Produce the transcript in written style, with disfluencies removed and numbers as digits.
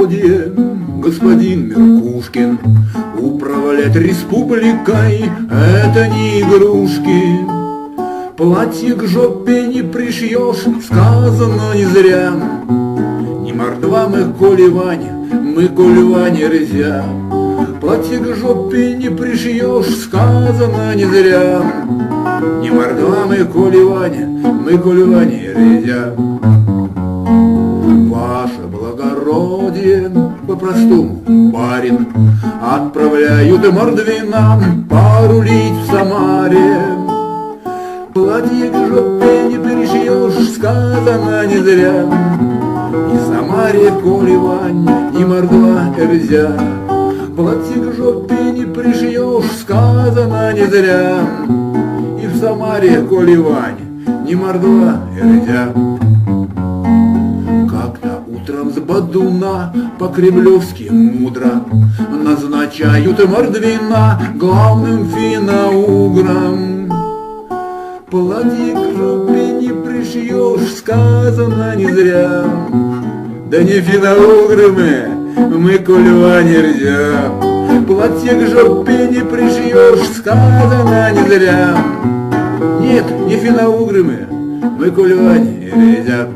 благородие, господин Меркушкин, управлять республикой — это не игрушки. Платье к жопе не пришьешь, сказано не зря. Не мордва мы, коли Ваня, мы, коли Ваня, нельзя. Платье к жопе не пришьешь, сказано не зря. Не мордва мы, коли Ваня, мы, коли Ваня, нельзя. Ваше благородие, по-простому, барин, отправляют мордвинам порулить в Самаре. Платье к жопе не пришьешь, сказано не зря. Ни в Самаре, коли Вань, ни мордва нельзя. Платье к жопе не пришьешь, сказано не зря. И в Самаре, коли Вань, ни мордва нельзя. Как-то утром с Бадуна по-кремлевски мудро назначают мордвина главным финно-угром. Платье к жопе не пришьешь, сказано не зря. Да не финно-угры мы, коли Ваня, нельзя. Платье к жопе не пришьешь, сказано не зря. Нет, не финно-угры мы, коли Ваня, нельзя.